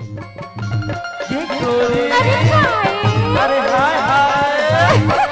ये गोरी अरे हाय अरे हाय हाय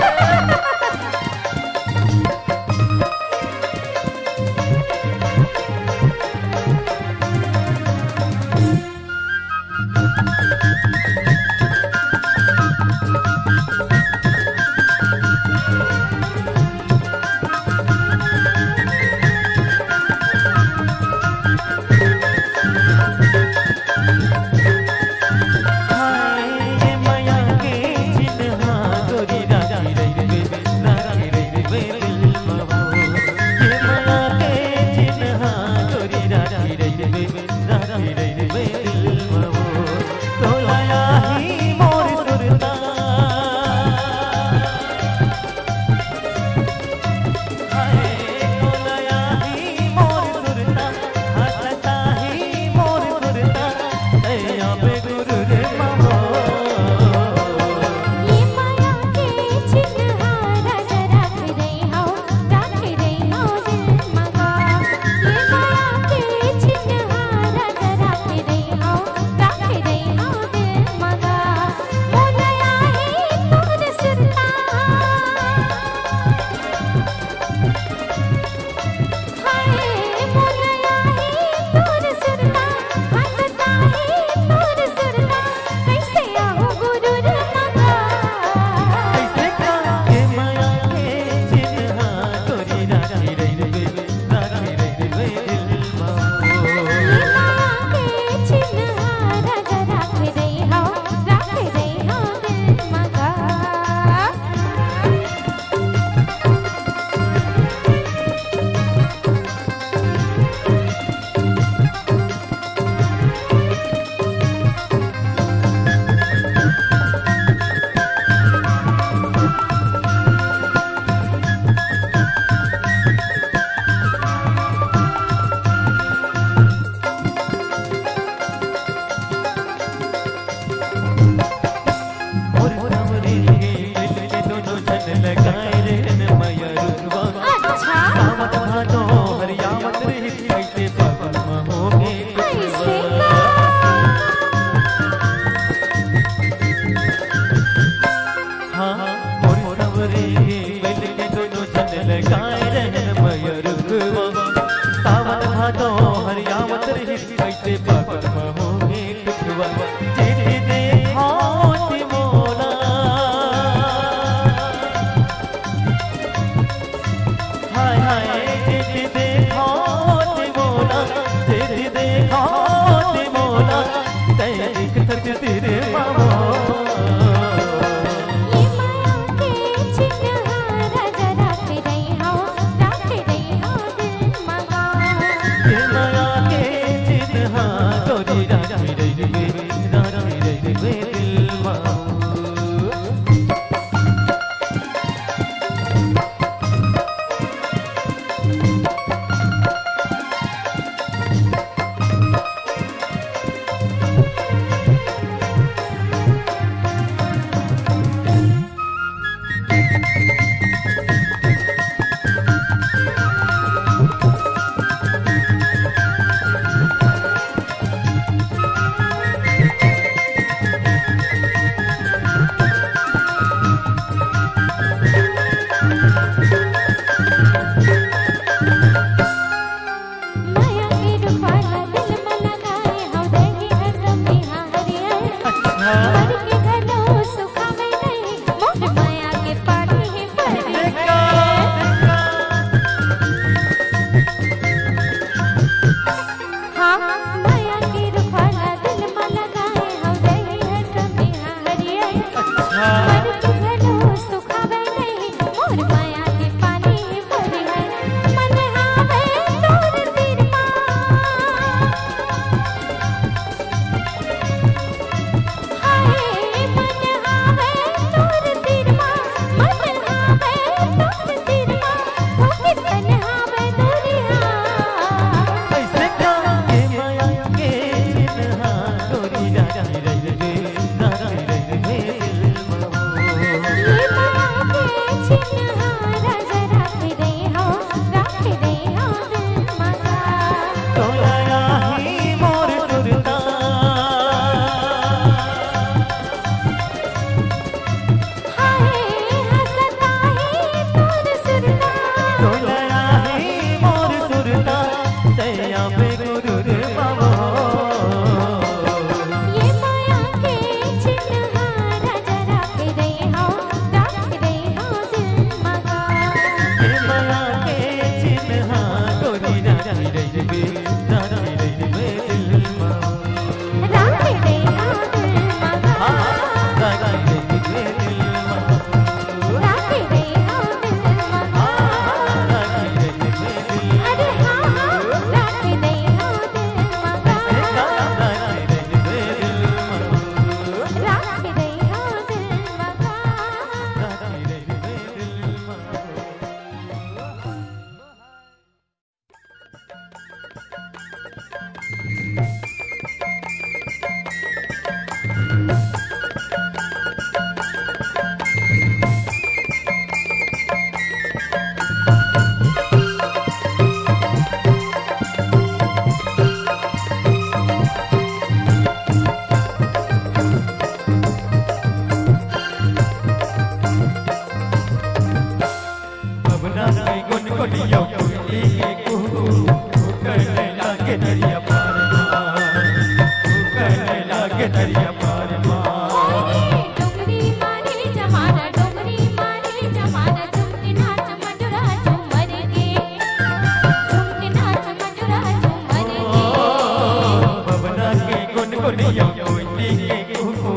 कोयलिया कोयली के कुकू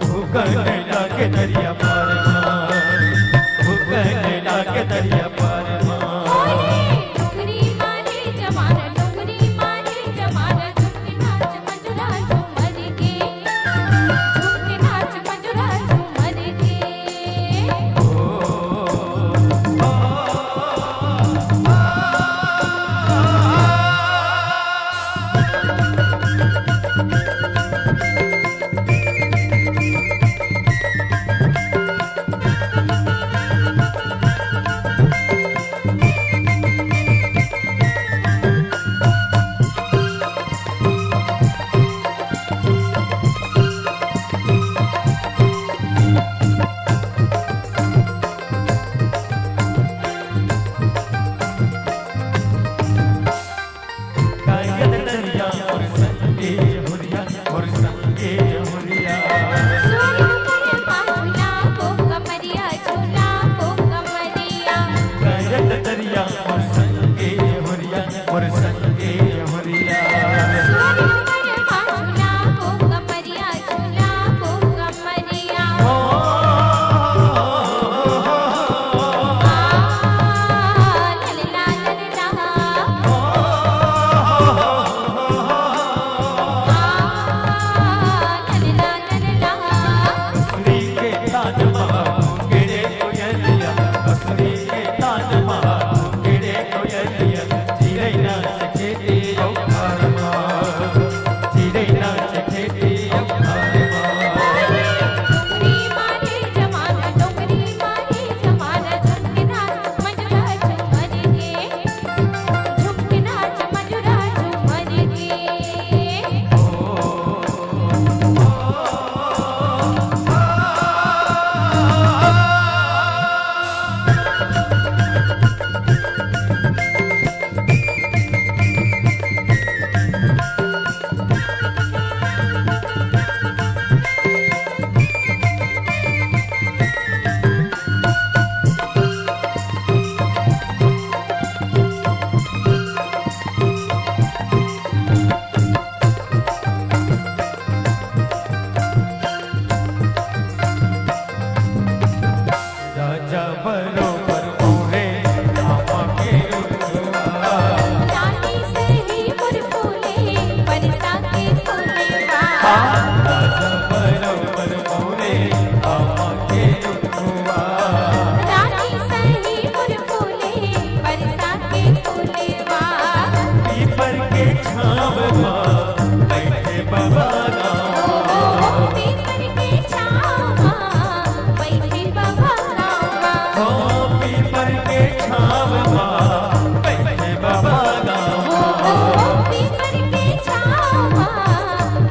भूखने लागे दरिया पार भूखने लागे दरिया पार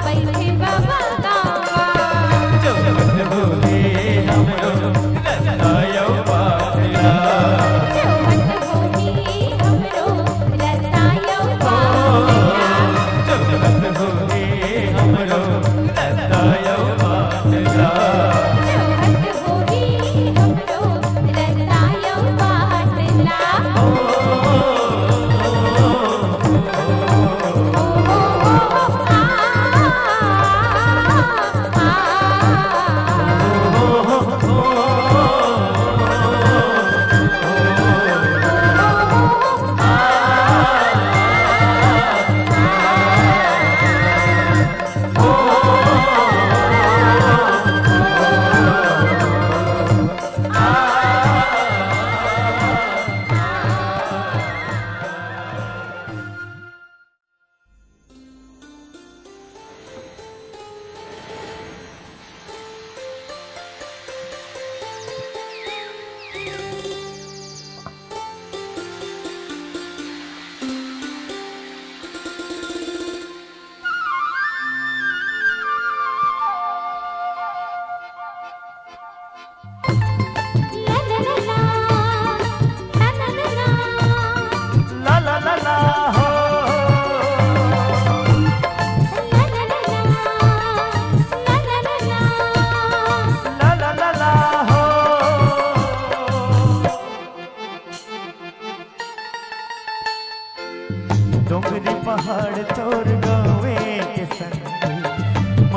बैठे बाबा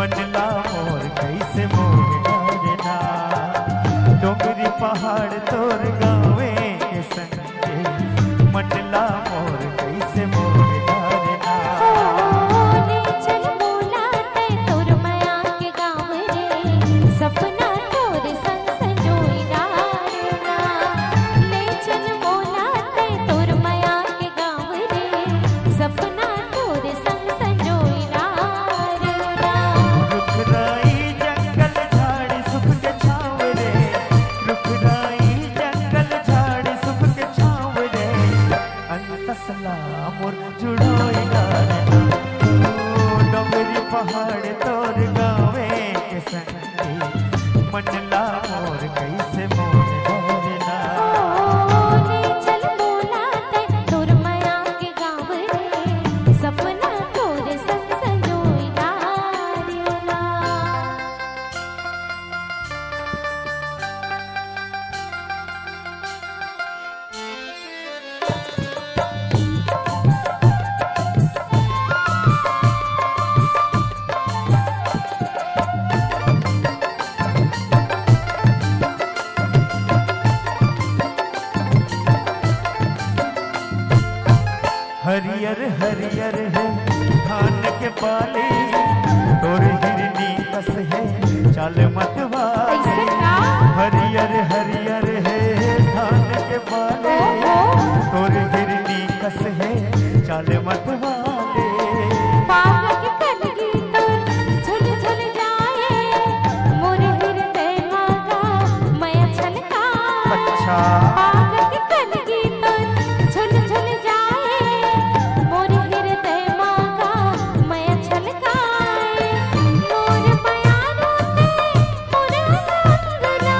मनला मोर कैसे मोर डरना डोंगरी पहाड़ तोर गावे के संगे मनला मोर कैसे मोर डरना ले चल बोला ते तोर माया के गाँव रे सपना तोर संग संजोई डारना ले चल बोला ते तोर माया के गाँव रे सपना तोर संग संजोई डारना रुखराई जंगल झाड़ी सुख के छाँव रे रुखराई जंगल झाड़ी सुख के छाँव रे अंतसला मोर जुड़ोई डारना डोंगरी पहाड़ तोर गावे के संगे मनला मोर कैसे मोर डरना ले चल बोला ते तोर माया के गाँव रे सपना तोर संग संजोई डारना हरियर हरियर है धान के बाले तोर हिरनी कस है चाल मतवाले कैसे क्या? हरियर हरियर है धान के बाले तोर हिरनी कस है चाल मतवाले बाग के कलगी तोर झुल झुल जाए मोर हृदय मागा मैं छलका अच्छा बाग के कलगी तोर झुल झुल जाए मोर हृदय मागा मैं छलकाए मोर माया रोते मोर अंगना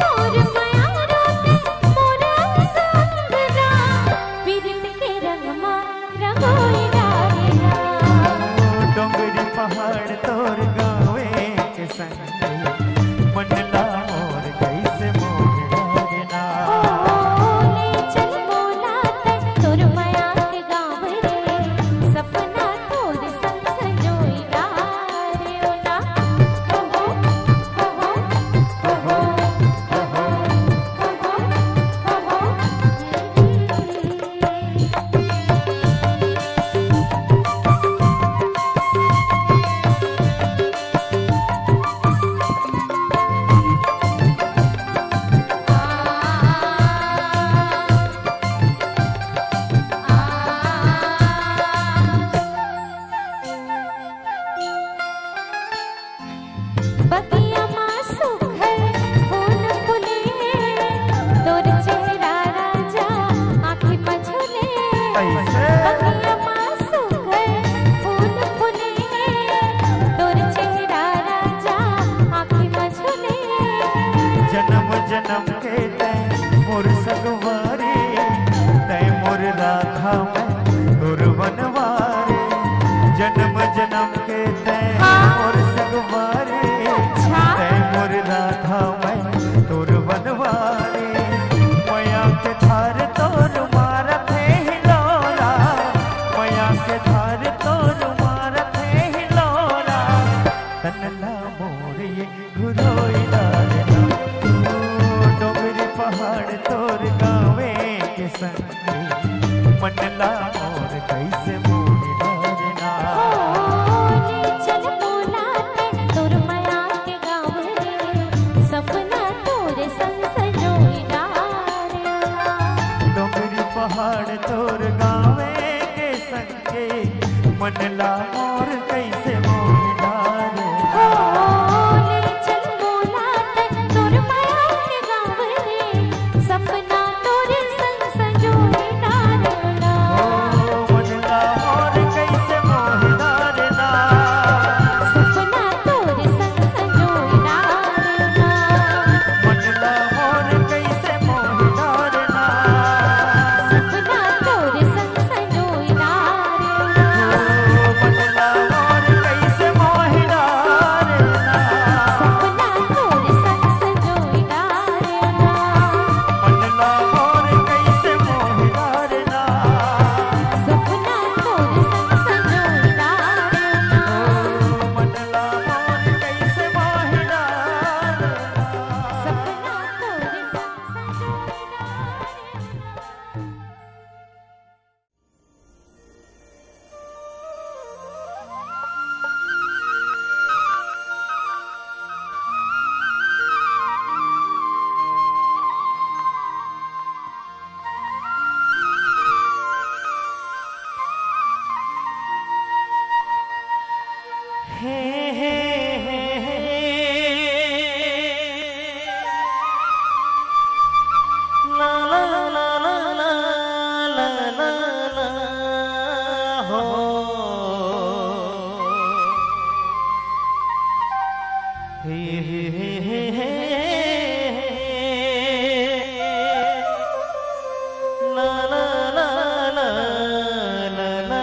मोर माया रोते मोर अंगना बिरत के रंग मा रंगोई डारेना डोंगरी पहाड़ तोर गावे के संगे मनला मोर कैसे मोर डरना ले चल बोला ते तोर माया के गाँव रे सपना तोर संग संजोई डारेना हो हो हो हो बगिया माँ सुघर फूल फुले तोर चेहरा राजा आँखें मझुले ऐसे? बगिया माँ सुघर फूल फुले तोर चेहरा राजा आँखें मझुले जन्म जन्म के तय मोर सगवारे तय मोर राधा में तोर बनवारे जन्म जन्म के तय मोर सगवारे अच्छा हे हे हे हे हे ला ला ला ला ला ला।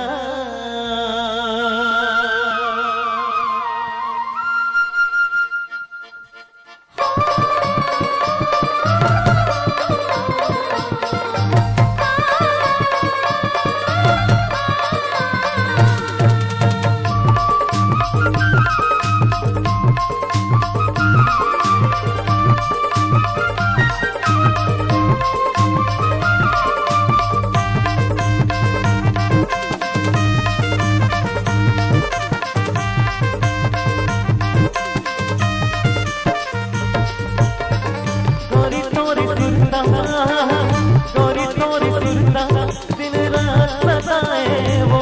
गोरी तोरी सुरता दिन रात सताए वो,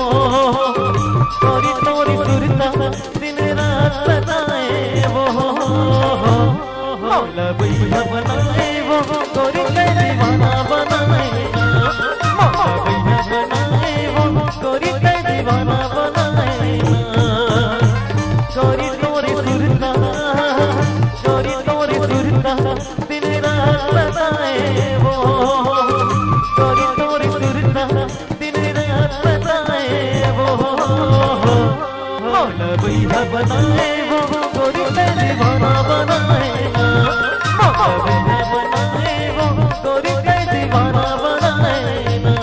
गोरी तोरी सुरता दिन रात सताए वो, मौला भैया बनाए वो, गोरी का दीवाना बनाए, मौला भैया बनाए वो, गोरी का दीवाना बनाए। गोरी तोरी सुरता, गोरी तोरी सुरता दिन रात सताए वो, गोरी तोरी सुरता दिन रात सताए वो, मौला भैया बनाए वो, गोरी का दीवाना बनाए, मौला भैया बनाए वो, गोरी का दीवाना बनाए ना।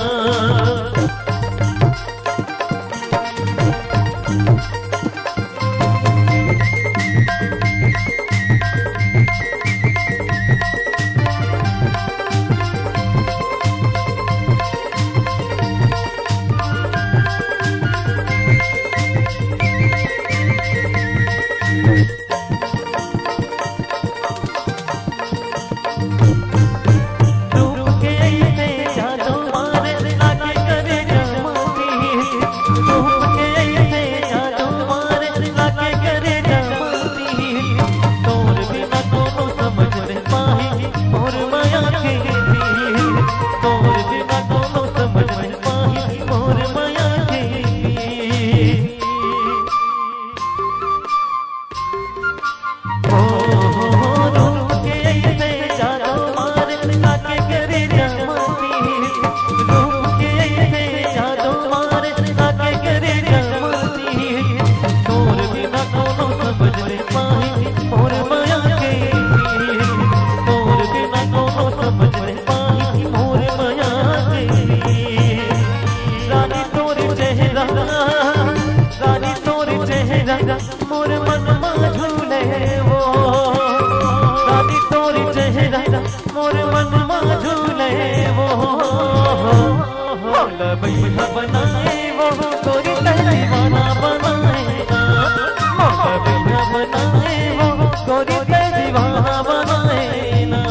मोर मन मा झूले वो, रानी तोरी चेहरा मोर मन मा झूले वो, मौला भैया बनाए वो, गोरी का दीवाना बनाए, मौला भैया बनाए वो, गोरी का दीवाना बनाए ना।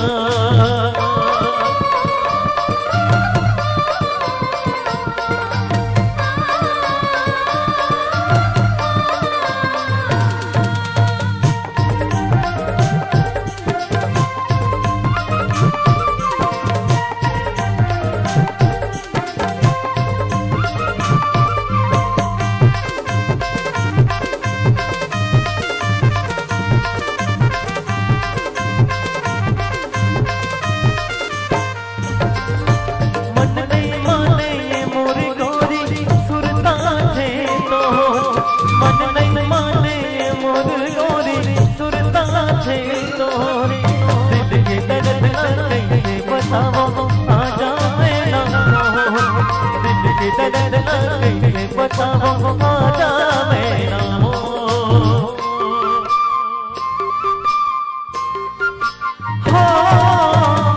बताओ आजा मैं ना हो,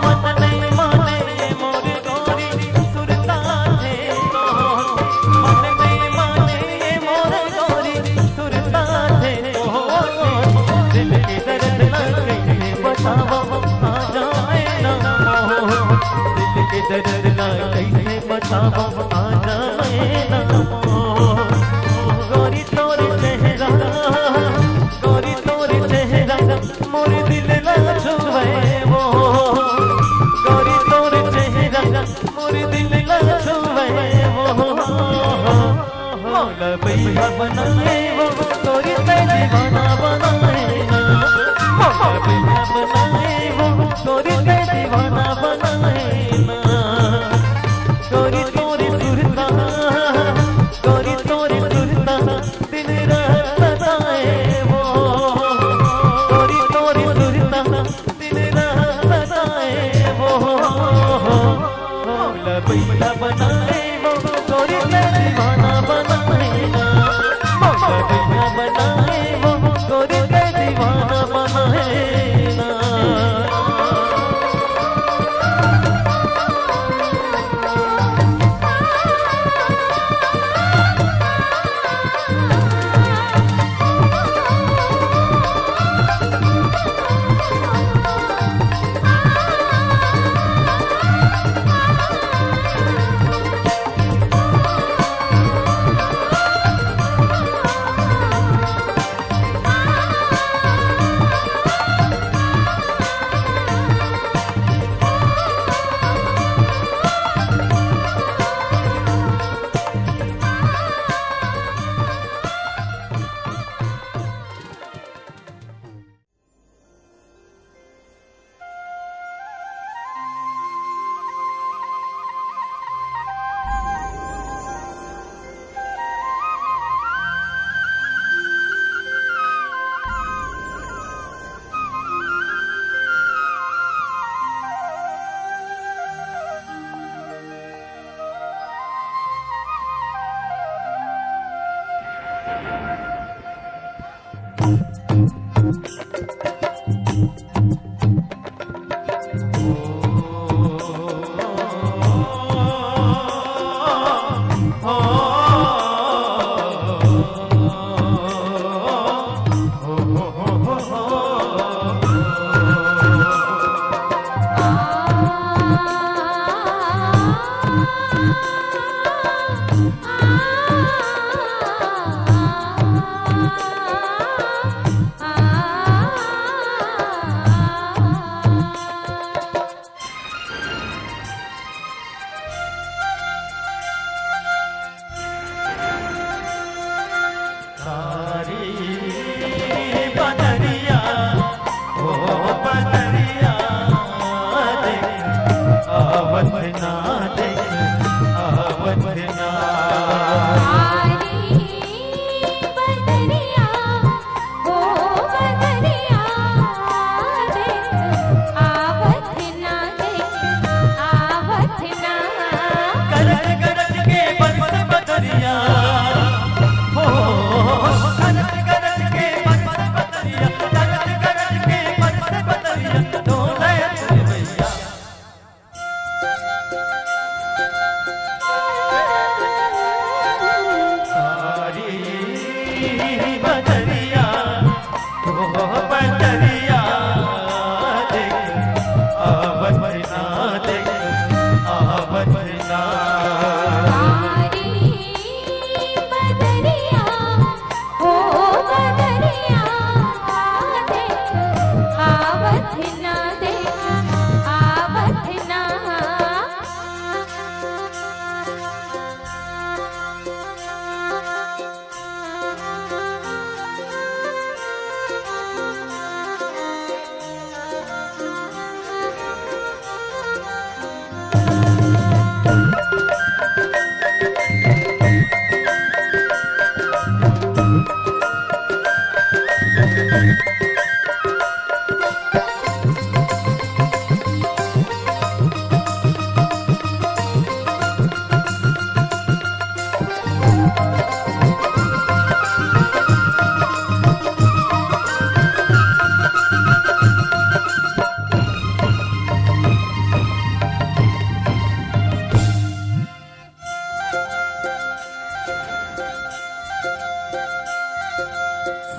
मन नहीं माने मोर गोरी सुरता है तो, मन नहीं माने मोर गोरी सुरता है तो, दिल के दर्द कैसे बताओ आजा मैं ना हो, दिल के दर्द कैसे बताओ आजा मैं ना हो। गोरी तोर चेहरा, गोरी तोर चेहरा मोर दिल ना छुए वो, गोरी तोर चेहरा मोर दिल ना छुए वो, मौला भैया बनाए वो, गोरी का दीवाना बनाए ना। भैया बनाए वो गोरी के दीवाना बनाएगा मौका भैया बनाए वो गोरी के दीवाना बनाएगा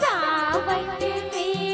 सावन में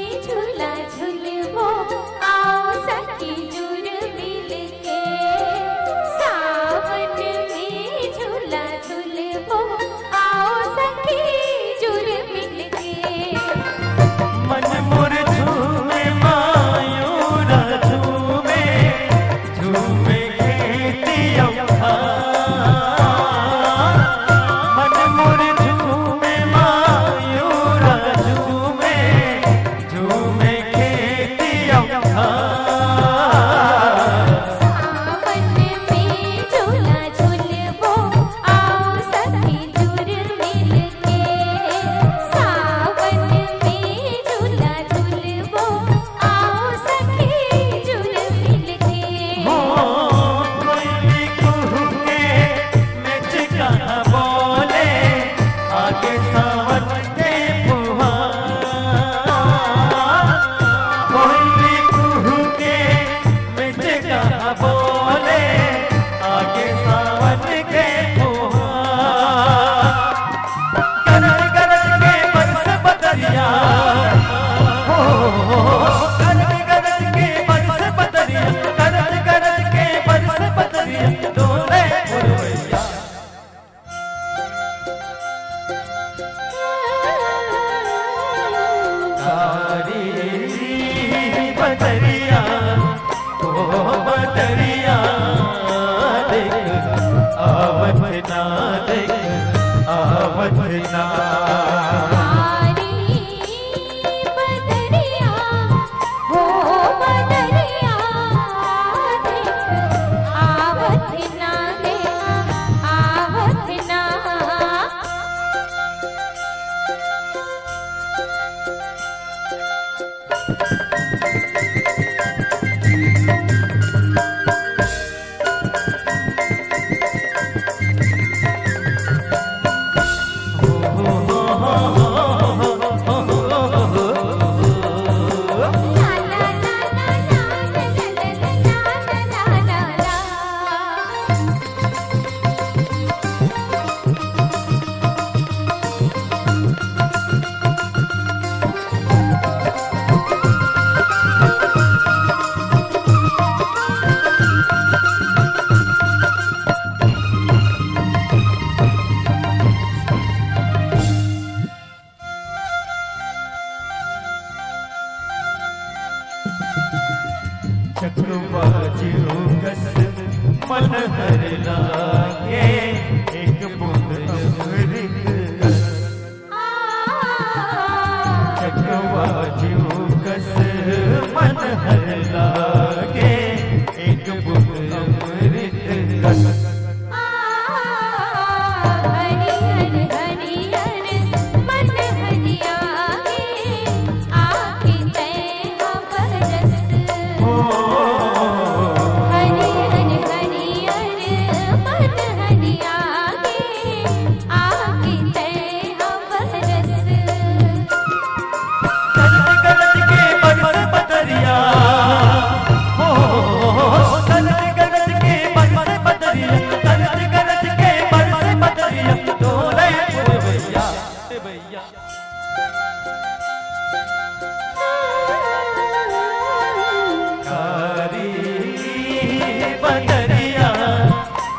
बदरिया ओ बदरिया देख आवत ना देख आवत ना कारी बदरिया हो बदरिया देख आवत ना देख आवत ना ला ला ला ला ला ला चक्रवाजी कस मन हर लागे एक बूंद अमृत चक्रवाजी कस मन हर लागे एक बूंद अमृत कस हरिहर हरिहर मन हरिया आके तय बरस हरिहर हरिहर मन हरिया आके तय बरस गरज के बरस बदरिया हो गरज के बरस बदरिया गरज के बरस बदरिया डोले भैया भैया कारी बदरिया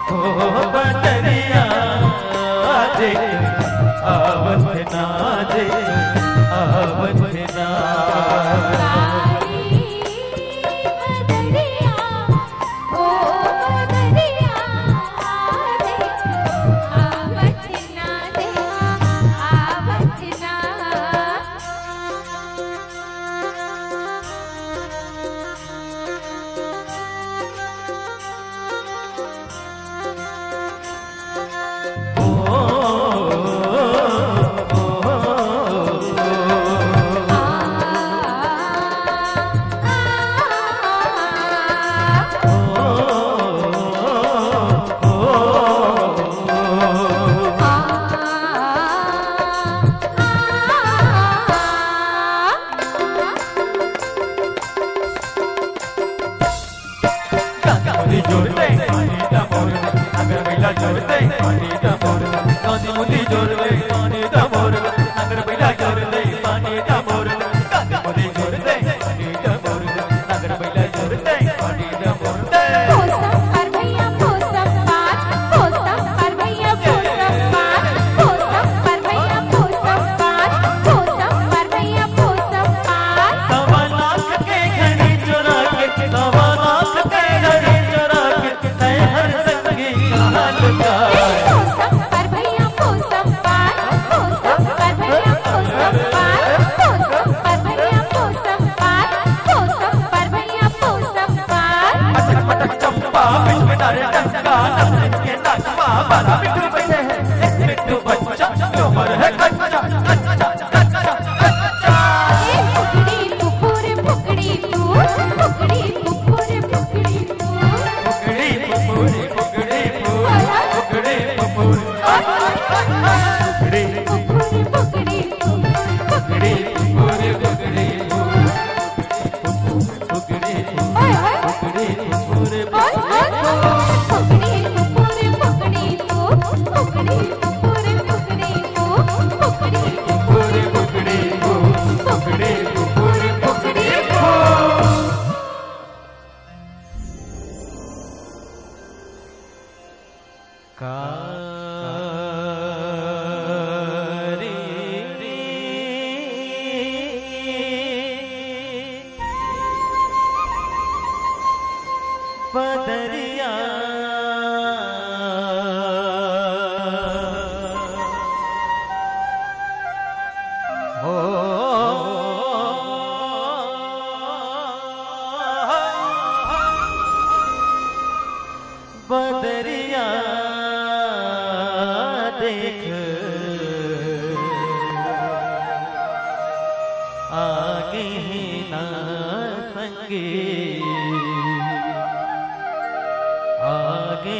हो बदरिया देख आवत ना देख आवत ना कारी बदरिया ओ बदरिया देख आवत ना देख आवत ना गांधी जोड़ते पानी दा मोर अगर बैला जोड़ते पानी दा मोर गांधी मुंडी जोड़ते पानी दा मोर अगर बैला जोड़ते पानी दा मोर गांधी मुंडी जोड़ते पानी दा मोर अगर बैला जोड़ते पानी दा मोर पोसम पर भैया पोसम पर भैया पोसम पर भैया पोसम पर भैया पोसम सवा लाख के घड़ी चुरा के सवा लाख के घड़ी चुरा के तय हर संगी हाल का पोसम पर भैया पोसम पर संगे आगे